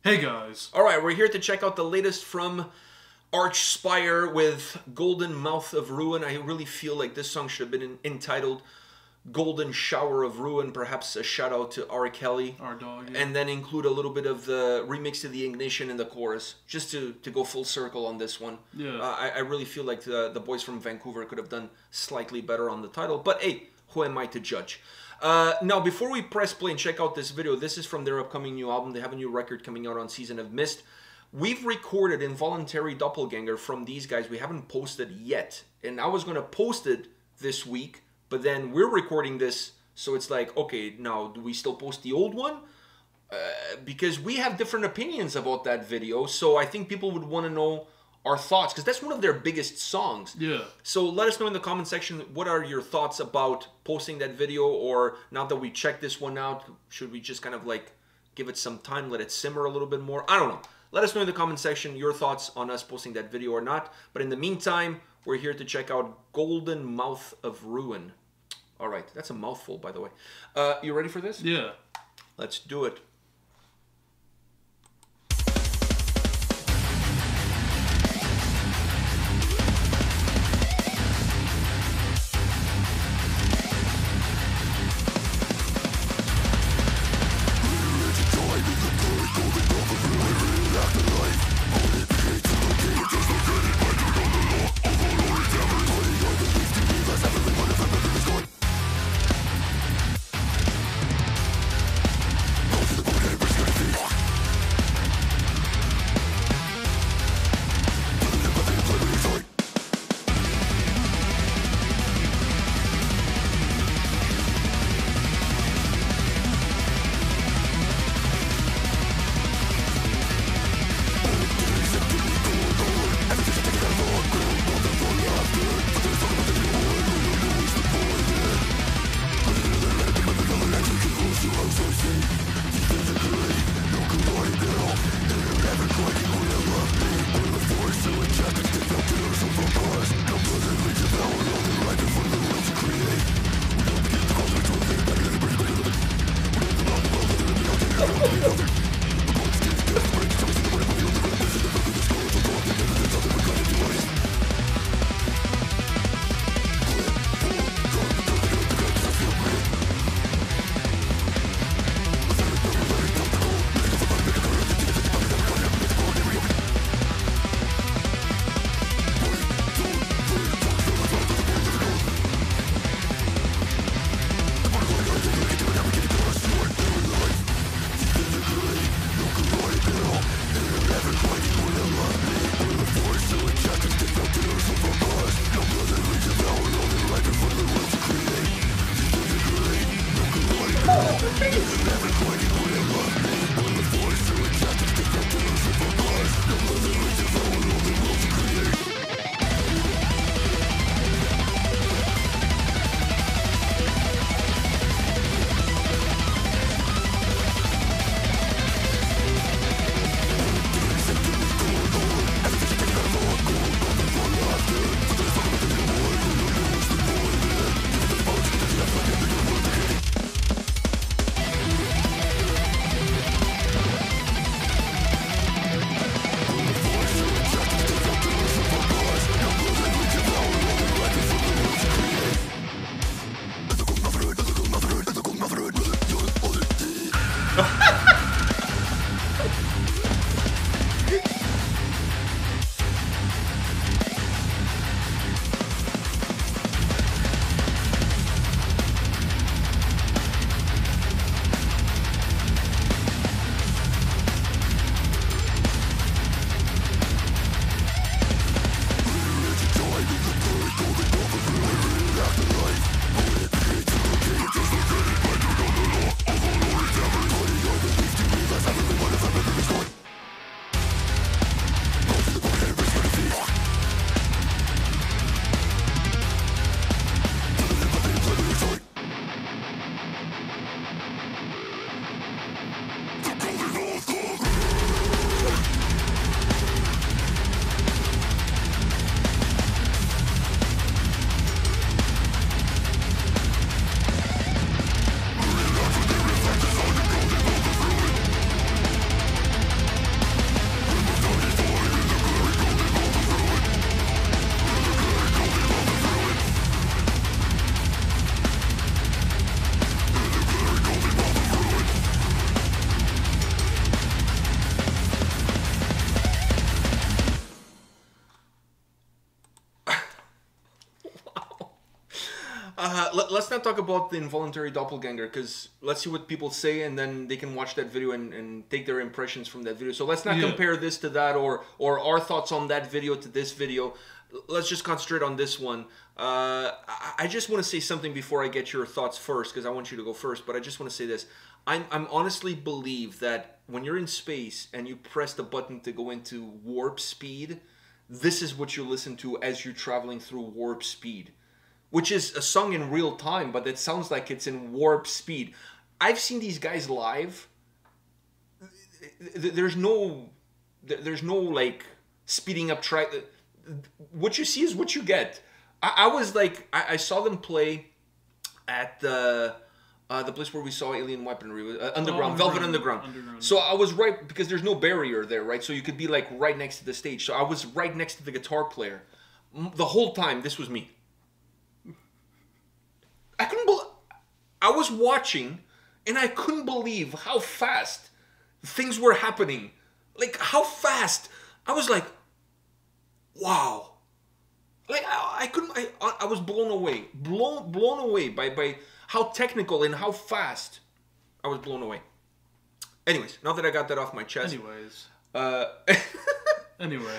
Hey guys. Alright, we're here to check out the latest from Archspire with Golden Mouth of Ruin. I really feel like this song should have been entitled Golden Shower of Ruin, perhaps a shout out to R. Kelly. Our dog, yeah. And then include a little bit of the remix of the Ignition in the chorus, just to go full circle on this one. Yeah. I really feel like the boys from Vancouver could have done slightly better on the title, but hey, who am I to judge? Now, before we press play and check out this video, this is from their upcoming new album. They have a new record coming out on Season of Mist. We've recorded Involuntary Doppelganger from these guys. We haven't posted yet, and I was going to post it this week, but then we're recording this, so it's like, okay, now do we still post the old one? Because we have different opinions about that video, so I think people would want to know our thoughts, because that's one of their biggest songs. Yeah. So let us know in the comment section, what are your thoughts about posting that video, or now that we checked this one out, should we just kind of like give it some time, let it simmer a little bit more? I don't know. Let us know in the comment section your thoughts on us posting that video or not. But in the meantime, we're here to check out Golden Mouth of Ruin. All right, that's a mouthful, by the way. You ready for this? Yeah. Let's do it. Let's not talk about the involuntary doppelganger, because let's see what people say, and then they can watch that video and take their impressions from that video. So let's not compare this to that, or our thoughts on that video to this video. Let's just concentrate on this one. I just want to say something before I get your thoughts first, because I want you to go first, but I just want to say this. I'm honestly believe that when you're in space and you press the button to go into warp speed, this is what you listen to as you're traveling through warp speed. Which is a song in real time, but it sounds like it's in warp speed. I've seen these guys live. There's no like speeding up track. What you see is what you get. I was like, I saw them play at the place where we saw Alien Weaponry, Underground, Velvet Underground. So I was right, because there's no barrier there, right? So you could be like right next to the stage. So I was right next to the guitar player. The whole time, this was me. I was watching, and I couldn't believe how fast things were happening. Like, how fast. I was like, wow. Like, I was blown away. Blown away by how technical and how fast. I was blown away. Anyways, now that I got that off my chest. Anyway.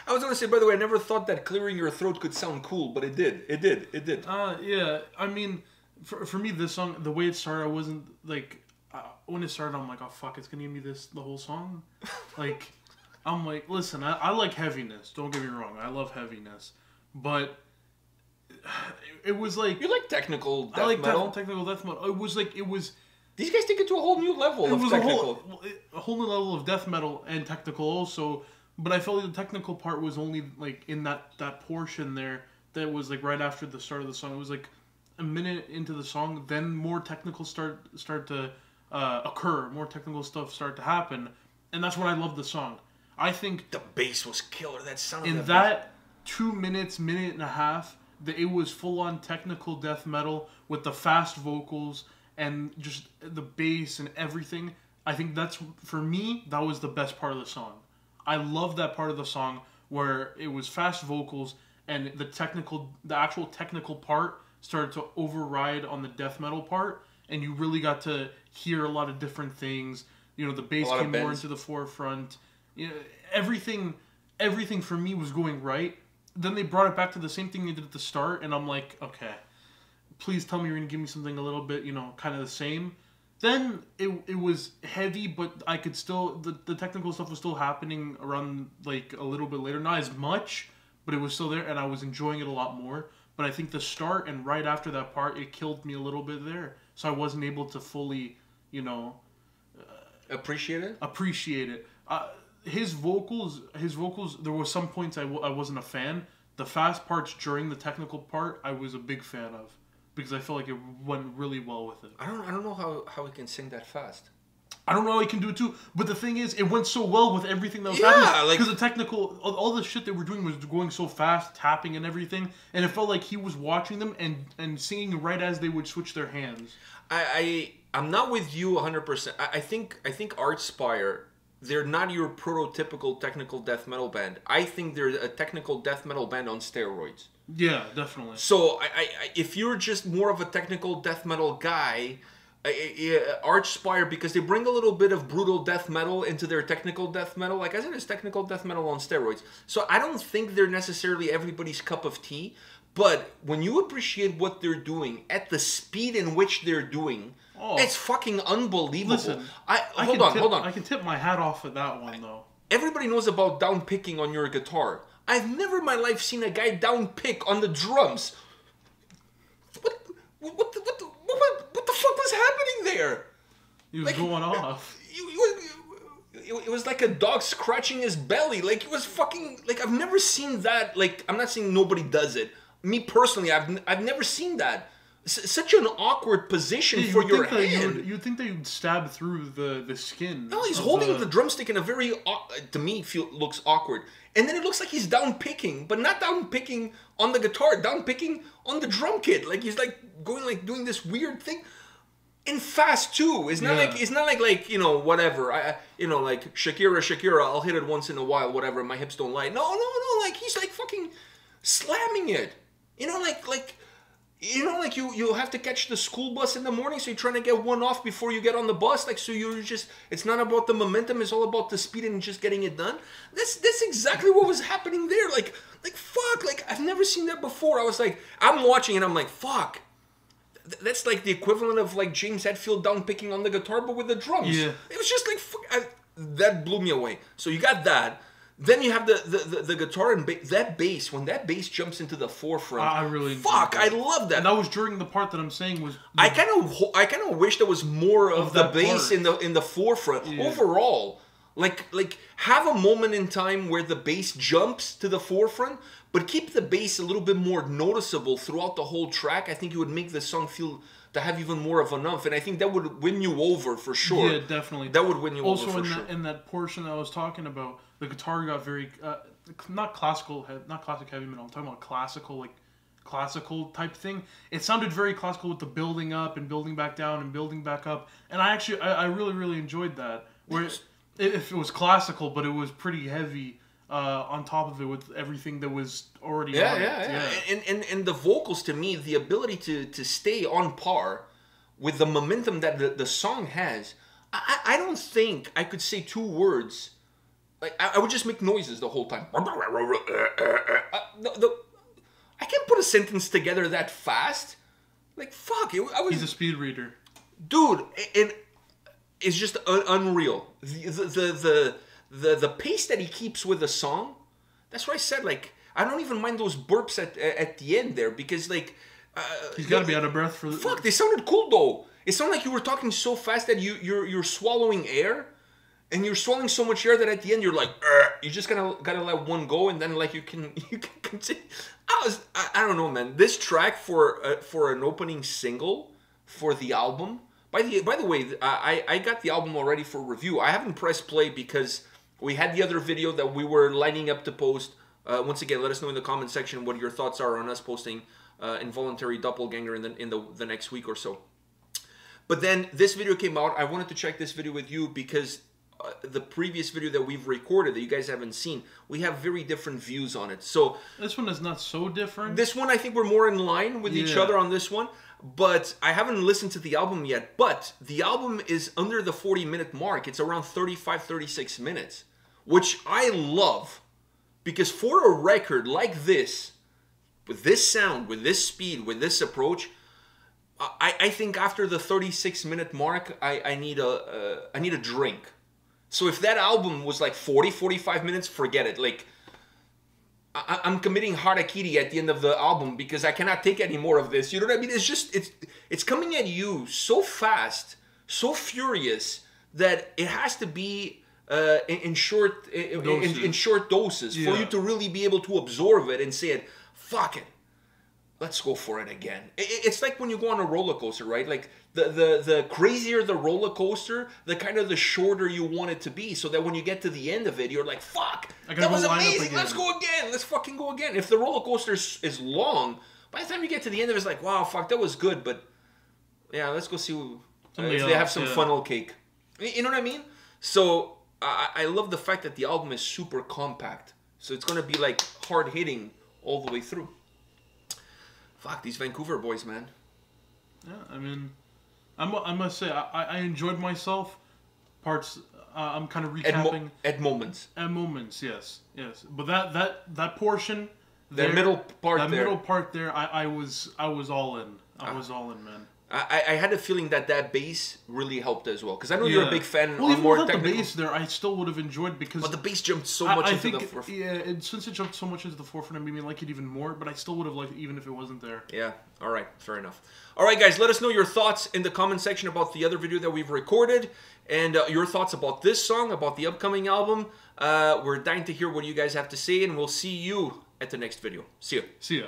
I was going to say, by the way, I never thought that clearing your throat could sound cool, but it did. It did. Yeah, I mean, for me, this song, the way it started, I wasn't, like, when it started, I'm like, oh, fuck, it's going to give me this the whole song? Like, I'm like, listen, I like heaviness. Don't get me wrong. I love heaviness. But it was like... You like technical death metal? Technical death metal. It was like, it was... These guys take it to a whole new level of technical. A whole new level of death metal and technical also. But I felt like the technical part was only like in that portion there that was like right after the start of the song. It was like a minute into the song, then more technical start to occur, more technical stuff start to happen, and that's what I love the song. I think the bass was killer. That sound in that 2 minutes, minute and a half, that it was full on technical death metal with the fast vocals and just the bass and everything. I think that's, for me, that was the best part of the song. I love that part of the song where it was fast vocals and the actual technical part started to override on the death metal part, and you really got to hear a lot of different things. You know, the bass came more into the forefront. You know, everything for me was going right. Then they brought it back to the same thing they did at the start, and I'm like, okay, please tell me you're gonna give me something a little bit, you know, kind of the same. Then it was heavy, but I could still... The technical stuff was still happening around, like, a little bit later. Not as much, but it was still there, and I was enjoying it a lot more. But I think the start and right after that part, it killed me a little bit there. So I wasn't able to fully, you know... appreciate it? Appreciate it. His vocals, there were some points I wasn't a fan. The fast parts during the technical part, I was a big fan of. Because I felt like it went really well with it. I don't know how he can sing that fast. I don't know how he can do it too. But the thing is, it went so well with everything that was happening. Because the technical, all the shit they were doing was going so fast, tapping and everything. And it felt like he was watching them and singing right as they would switch their hands. I'm not with you 100%. I think Archspire, they're not your prototypical technical death metal band. I think they're a technical death metal band on steroids. Yeah, definitely. So, if you're just more of a technical death metal guy, Archspire, because they bring a little bit of brutal death metal into their technical death metal, like I said, it's technical death metal on steroids. So I don't think they're necessarily everybody's cup of tea, but when you appreciate what they're doing at the speed in which they're doing, it's fucking unbelievable. Listen, hold on. I can tip my hat off at that one, though. Everybody knows about down picking on your guitar. I've never in my life seen a guy down pick on the drums. What the fuck was happening there? He was going off. It was like a dog scratching his belly. Like, it was fucking... Like, I've never seen that. Like, I'm not saying nobody does it. Me personally, I've never seen that. Such an awkward position for your hand. You'd think that you'd stab through the skin. No, he's holding the drumstick in a very, to me, looks awkward. And then it looks like he's down picking, but not down picking on the guitar, down picking on the drum kit. Like, he's like going, like, doing this weird thing. And fast too. It's not like you know, whatever. You know, like Shakira, I'll hit it once in a while, whatever, my hips don't lie. No, like he's like fucking slamming it. You know, like You know, like you have to catch the school bus in the morning, so you're trying to get one off before you get on the bus. Like, so you're just, it's not about the momentum, it's all about the speed and just getting it done. That's exactly what was happening there. Like fuck, like I've never seen that before. I was like, I'm watching and I'm like, fuck. That's like the equivalent of like James Hetfield down picking on the guitar, but with the drums. Yeah. It was just like, fuck, that blew me away. So you got that. Then you have the guitar and that bass. When that bass jumps into the forefront, I really fuck. I love that. And that was during the part that I'm saying was. I kind of wish there was more of the bass in the forefront. Yeah. Overall, like have a moment in time where the bass jumps to the forefront, but keep the bass a little bit more noticeable throughout the whole track. I think it would make the song feel to have even more of an umph, and I think that would win you over for sure. Yeah, definitely. That would win you over for sure. Also, in that portion I was talking about, the guitar got very not classic heavy metal. I'm talking about classical type thing. It sounded very classical with the building up and building back down and building back up, and I really enjoyed that. Where if it was classical, but it was pretty heavy. On top of it with everything that was already yeah. And the vocals, to me, the ability to stay on par with the momentum that the song has, I don't think I could say two words. Like I would just make noises the whole time. I can't put a sentence together that fast. Like fuck, He's a speed reader, dude, and it's just unreal. The pace that he keeps with the song, that's why I said, like, I don't even mind those burps at the end there, because, like... he's got to be out of breath for... Fuck, they sounded cool, though. It sounded like you were talking so fast that you're swallowing air, and you're swallowing so much air that at the end you're like, you just gotta let one go, and then, like, you can continue. I don't know, man. This track for an opening single for the album... By the way, I got the album already for review. I haven't pressed play because... We had the other video that we were lining up to post. Once again, let us know in the comment section what your thoughts are on us posting Involuntary Doppelganger in the next week or so. But then this video came out. I wanted to check this video with you because the previous video that we've recorded that you guys haven't seen, we have very different views on it. So this one is not so different. This one, I think we're more in line with each other on this one. But I haven't listened to the album yet. But the album is under the 40-minute mark. It's around 35, 36 minutes. Which I love. Because for a record like this, with this sound, with this speed, with this approach, I think after the 36-minute mark, I need a drink. So if that album was like 40, 45 minutes, forget it. Like, I'm committing harakiri at the end of the album because I cannot take any more of this. You know what I mean? It's just, it's coming at you so fast, so furious, that it has to be in short doses for you to really be able to absorb it and say it, fuck it. Let's go for it again. It's like when you go on a roller coaster, right? Like the crazier the roller coaster, the shorter you want it to be, so that when you get to the end of it, you're like, "Fuck, that was amazing! Let's go again. Let's fucking go again." If the roller coaster is long, by the time you get to the end of it, it's like, "Wow, fuck, that was good," but yeah, let's go see if they have some funnel cake. You know what I mean? So I love the fact that the album is super compact, so it's gonna be like hard hitting all the way through. Fuck, these Vancouver boys, man. Yeah, I mean, I must say, I enjoyed myself. Parts, I'm kind of recapping. At moments. At moments, yes. But that portion... That middle part there, I was all in. I was all in, man. I had a feeling that bass really helped as well, because I know you're a big fan. Well, even without the bass there, I still would have enjoyed, because... But the bass jumped so much into the forefront. Yeah, since it jumped so much into the forefront, it made me like it even more, but I still would have liked it even if it wasn't there. Yeah, alright, fair enough. Alright guys, let us know your thoughts in the comment section about the other video that we've recorded, and your thoughts about this song, about the upcoming album. We're dying to hear what you guys have to say, and we'll see you at the next video. See ya. See ya.